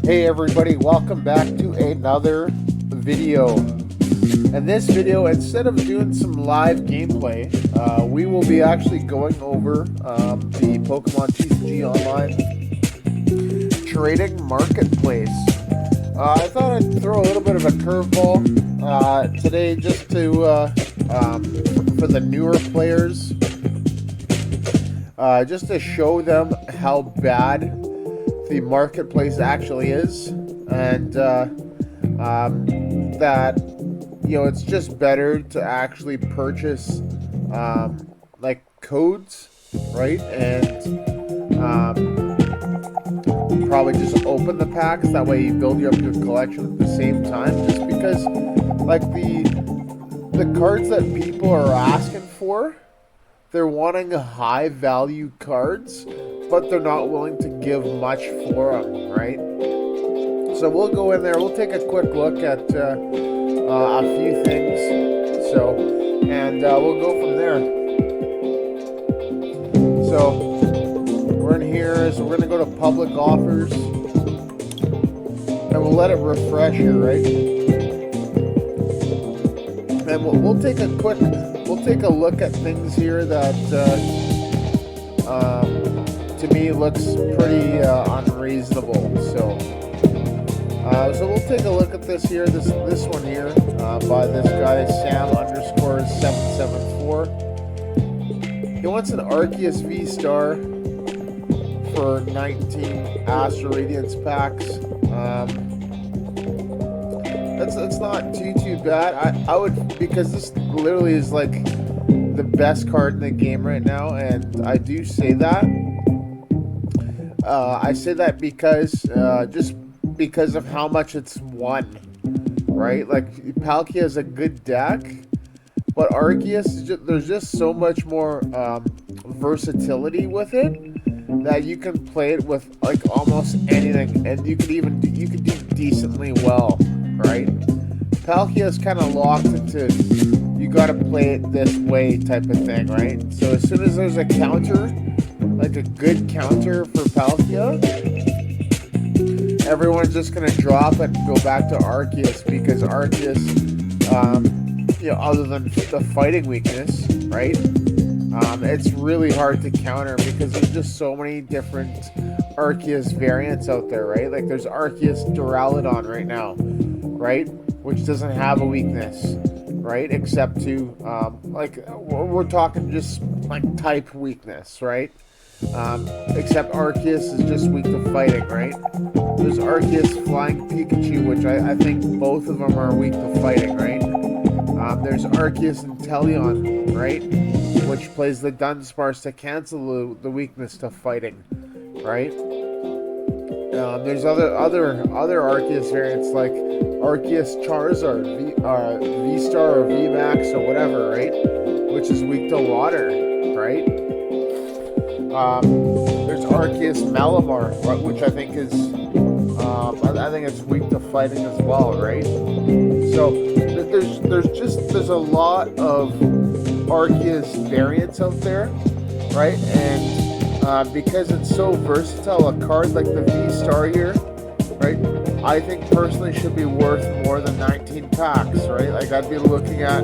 Hey everybody, welcome back to another video. In this video, instead of doing some live gameplay, we will be actually going over the Pokemon TCG Online trading marketplace. I thought I'd throw a little bit of a curveball today just to for the newer players, just to show them how bad the marketplace actually is, and that it's just better to actually purchase like codes, right? And probably just open the packs, that way you build up your collection at the same time, just because like the cards that people are asking for, they're wanting high value cards, but they're not willing to give much for them, right? So we'll go in there, we'll take a quick look at a few things, and we'll go from there. So we're in here, so we're gonna go to public offers, and we'll let it refresh here, right? And we'll take a look at things here that to me looks pretty unreasonable. So we'll take a look at this here. This one here by this guy Sam_774. He wants an Arceus V-Star for 19 Astro Radiance packs. That's not too bad. I would, because this literally is like the best card in the game right now, and I do say that. I say that because just because of how much it's won, right? Like Palkia is a good deck, but Arceus, there's just so much more versatility with it that you can play it with like almost anything, and you could do decently well, right? Palkia is kind of locked into you got to play it this way type of thing, right? So as soon as there's a counter, like a good counter for Palkia, everyone's just gonna drop it and go back to Arceus, because Arceus, other than the fighting weakness, right? It's really hard to counter because there's just so many different Arceus variants out there, right? Like there's Arceus Duraludon right now, right? Which doesn't have a weakness, right? Except to, we're talking just like type weakness, right? Except Arceus is just weak to fighting, right? There's Arceus Flying Pikachu, which I think both of them are weak to fighting, right? There's Arceus Inteleon, right? Which plays the Dunsparce to cancel the weakness to fighting, right? There's other Arceus variants like Arceus Charizard, V-Star or V-Max or whatever, right? Which is weak to water, right? There's Arceus Malamar, which I think is, I think it's weak to fighting as well, right? So there's a lot of Arceus variants out there, right? And because it's so versatile, a card like the V-Star here, right, I think personally should be worth more than 19 packs, right? Like I'd be looking at,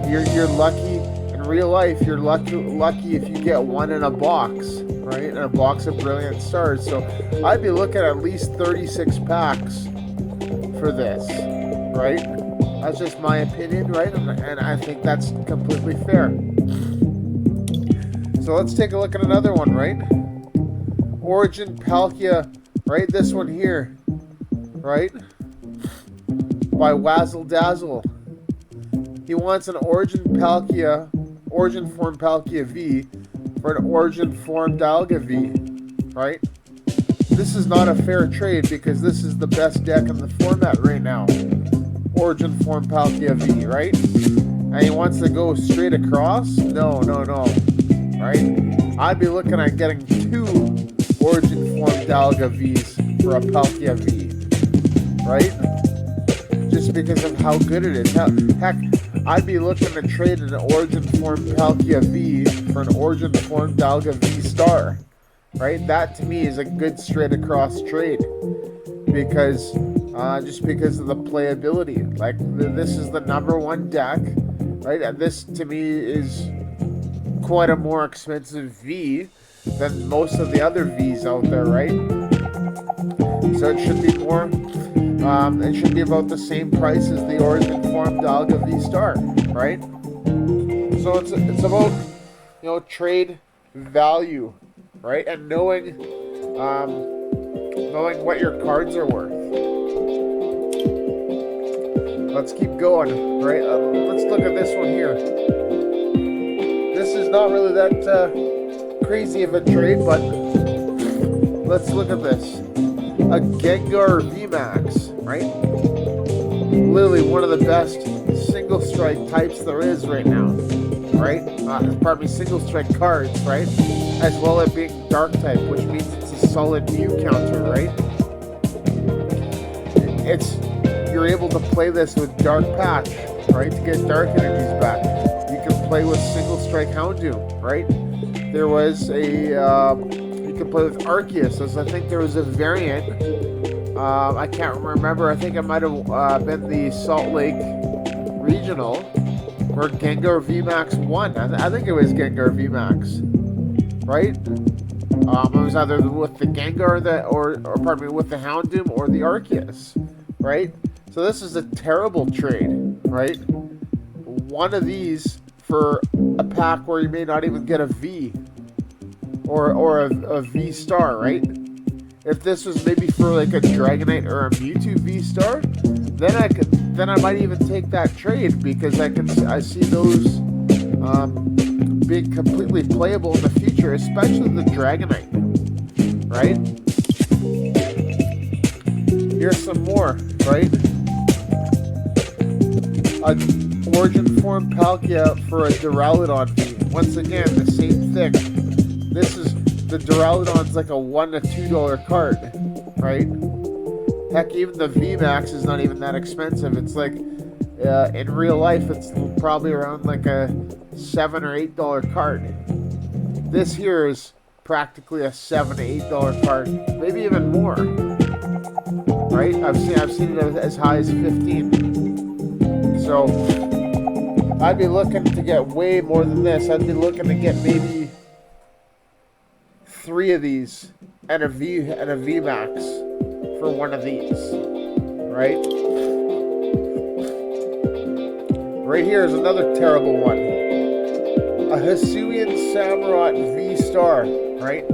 you're lucky in real life. You're lucky if you get one in a box, right? In a box of Brilliant Stars. So I'd be looking at least 36 packs for this, right? That's just my opinion, right? And I think that's completely fair. So let's take a look at another one, right? Origin Palkia, right? This one here, right? By Wazzle Dazzle. He wants an Origin Form Palkia V for an Origin Form Dialga V, right? This is not a fair trade because this is the best deck in the format right now. Origin Form Palkia V, right? And he wants to go straight across? No, right? I'd be looking at getting 2 Origin Form Dialga Vs for a Palkia V, right? Just because of how good it is. Heck, I'd be looking to trade an Origin Form Palkia V for an Origin Form Dialga V-Star, right? That to me is a good straight across trade because just because of the playability. Like this is the #1 deck, right? And this to me is quite a more expensive V than most of the other Vs out there, right? So it should be more. It should be about the same price as the Origin Form Dalga V Star, right? So it's about trade value, right, and knowing what your cards are worth. Let's keep going, right? Let's look at this one here. This is not really that crazy of a trade, but let's look at this. A Gengar VMAX, right? Literally one of the best single strike types there is right now, right? Pardon me, single strike cards, right? As well as being dark type, which means it's a solid Mew counter, right? You're able to play this with Dark Patch, right? To get dark energies back. You can play with single strike Houndoom, right? There was you can play with Arceus, as I think there was a variant. I can't remember. I think it might have been the Salt Lake Regional, where Gengar VMAX won. I think it was Gengar VMAX, right? It was either with the Gengar or pardon me, with the Houndoom or the Arceus, right? So this is a terrible trade, right? One of these for a pack where you may not even get a V or a V Star, right? If this was maybe for like a Dragonite or a Mewtwo V Star, then I might even take that trade because I see those being completely playable in the future, especially the Dragonite, right? Here's some more, right? A Origin Form Palkia for a Duraludon V. Once again, the same thing. This is the Duraludon's like a $1 to $2 card, right? Heck, even the VMAX is not even that expensive. It's like in real life, it's probably around like a $7 or $8 card. This here is practically a $7 to $8 card, maybe even more. Right? I've seen it as high as 15. So I'd be looking to get way more than this. I'd be looking to get maybe 3 of these and a VMAX for one of these. Right? Right here is another terrible one. A Hisuian Samurott V Star, right?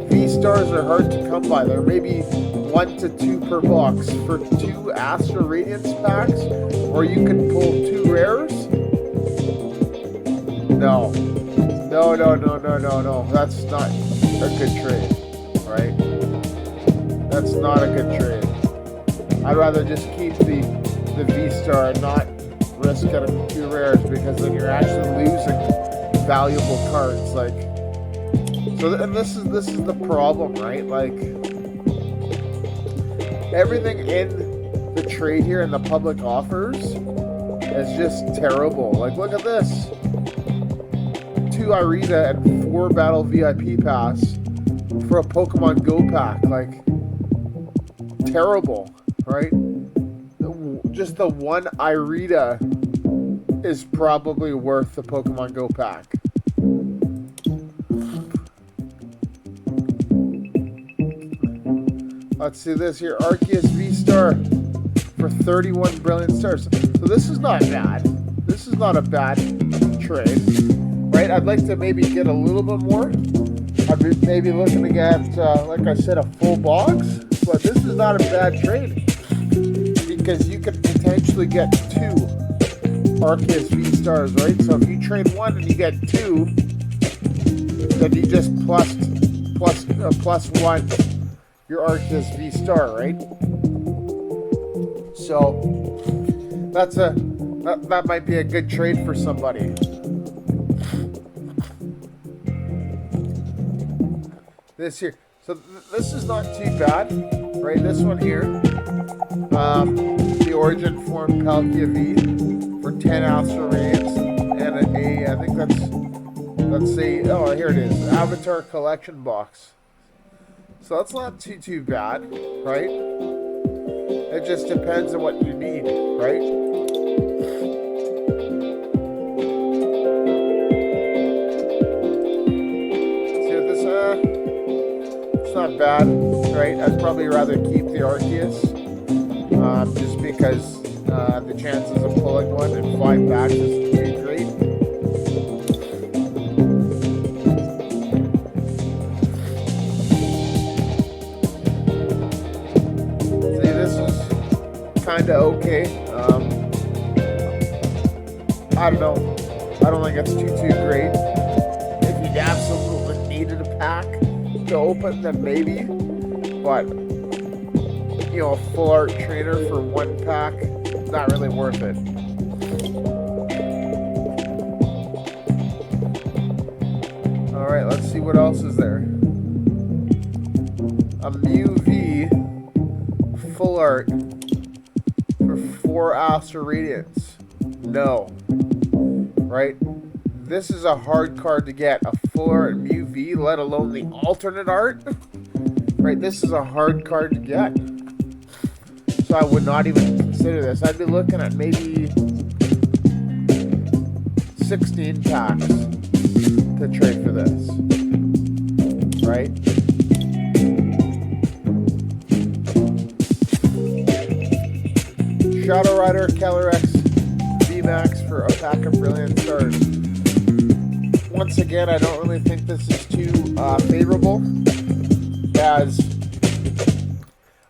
V Stars are hard to come by. They're maybe 1 to 2 per box for 2 Astro Radiance packs, or you can pull 2 rares. No. That's not a good trade, right? That's not a good trade. I'd rather just keep the V Star and not risk getting 2 rares, because then you're actually losing valuable cards. Like, so, and this is the problem, right? Like, everything in the trade here and the public offers is just terrible. Like, look at this: 2 Irida and 4 Battle VIP Pass for a Pokemon Go pack. Like, terrible, right? Just the 1 Irida is probably worth the Pokemon Go pack. Let's see this here. Arceus V-Star for 31 Brilliant Stars. So this is not bad. This is not a bad trade, right? I'd like to maybe get a little bit more. I'd be maybe looking to get, like I said, a full box. But this is not a bad trade, because you could potentially get 2 Arceus V-Stars, right? So if you trade 1 and you get 2, then you just plus 1 your Arceus V-Star, right? So that might be a good trade for somebody. This here. So this is not too bad, right? This one here. The Origin Form Palkia V for 10 Astro Radiance and I think that's a, oh, here it is, Avatar Collection Box. So that's not too bad, right? It just depends on what you need, right? See what this, it's not bad, right? I'd probably rather keep the Arceus, just because the chances of pulling one in 5 packs is too great. See, this is kind of okay. I don't know. I don't think it's too great. If you absolutely needed a pack to open, then maybe. But, you know, a full art trainer for 1 pack, not really worth it. Alright, let's see what else is there. A Mew V full art for 4 Astral Radiance. No. Right? This is a hard card to get. A full art Mew V, let alone the alternate art. Right? This is a hard card to get. So I would not even consider this. I'd be looking at maybe 16 packs to trade for this. Right? Shadow Rider, Calyrex, VMAX for a pack of Brilliant Stars. Once again, I don't really think this is too favorable, as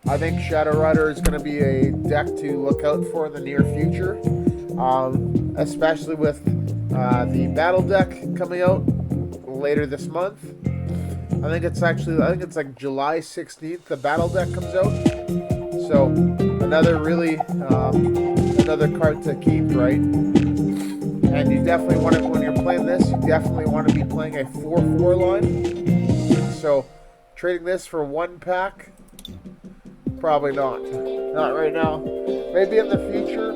I think Shadow Rider is going to be a deck to look out for in the near future, especially with the battle deck coming out later this month. I think it's like July 16th the battle deck comes out. So another card to keep, right? And you definitely want to, when you're playing this, you definitely want to be playing a 4/4 line. So trading this for 1 pack, probably not. Not right now. Maybe in the future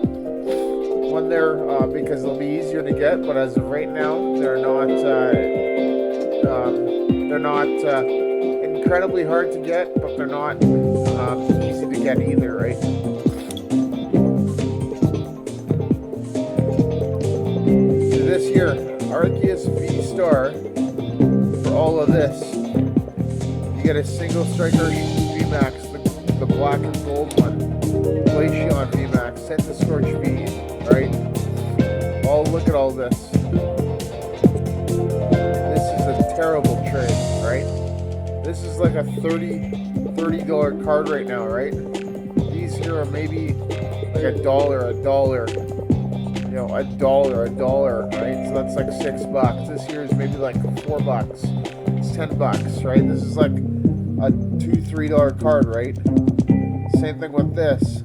when they're because they'll be easier to get. But as of right now, they're not incredibly hard to get, but they're not easy to get either, right? So this here, Arceus V-Star, for all of this, you get a single striker VMAX, the black and gold one, Glaceon VMAX, Scorch V, right? Oh, look at all this. This is a terrible trade, right? This is like a $30 card right now, right? These here are maybe like $1, you know, $1, right? So that's like $6. This here is maybe like $4. It's $10, right? This is like a $2-3 card, right? Same thing with this.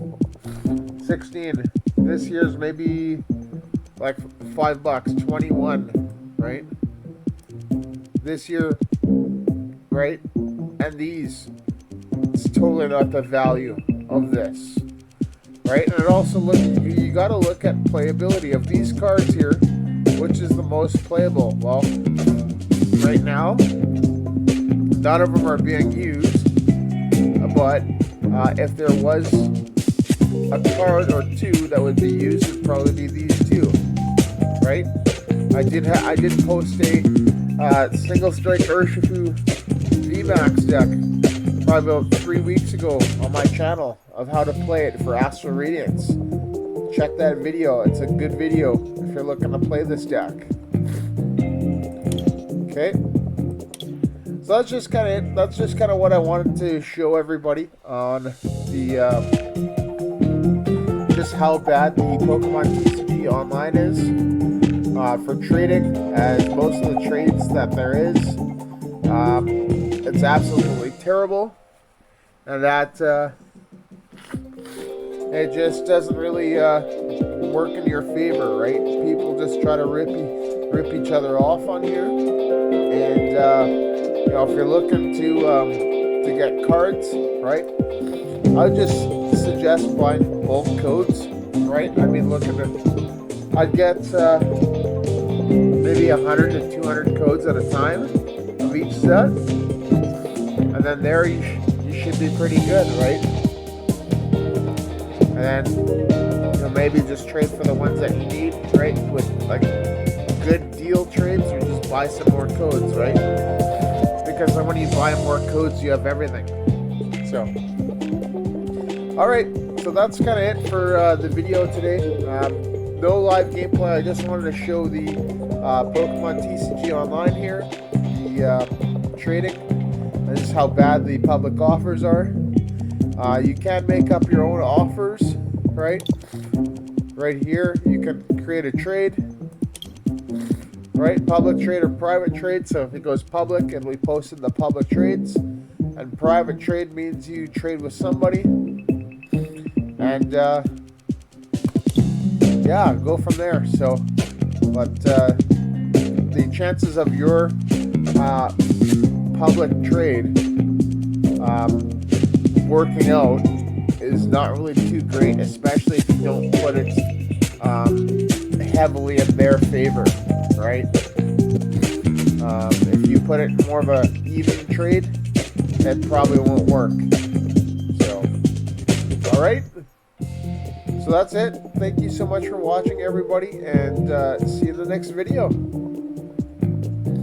16. This here is maybe like $5, 21, right? This year, right? And these, it's totally not the value of this, right? And it also you got to look at playability of these cards here, which is the most playable. Well, right now, none of them are being used, but if there was a card or two that would be used, it'd probably be these two, right? I did post a single strike Urshifu VMAX deck probably about 3 weeks ago on my channel of how to play it for Astral Radiance. Check that video. It's a good video if you're looking to play this deck. Okay. So that's just kind of what I wanted to show everybody on the just how bad the Pokemon TCG Online is for trading, as most of the trades that there is, it's absolutely terrible, and that it just doesn't really work in your favor, right? People just try to rip each other off on here, and you know, if you're looking to get cards, right, I would just suggest buying bulk codes, right? I mean, I'd get maybe 100 to 200 codes at a time of each set, and then there you should be pretty good, right? And then maybe just trade for the ones that you need, right? With like good deal trades, or just buy some more codes, right? Because when you buy more codes, you have everything. So, all right. So that's kind of it for the video today. No live gameplay. I just wanted to show the Pokemon TCG Online here, the trading. This is how bad the public offers are. You can make up your own offers, right? Right here, you can create a trade, right? Public trade or private trade. So if it goes public, and we posted the public trades, and private trade means you trade with somebody, and yeah, go from there. So, but the chances of your public trade working out is not really too great, especially if you don't put it heavily in their favor, right? If you put it more of a even trade, it probably won't work. So, all right. So that's it. Thank you so much for watching, everybody, and see you in the next video.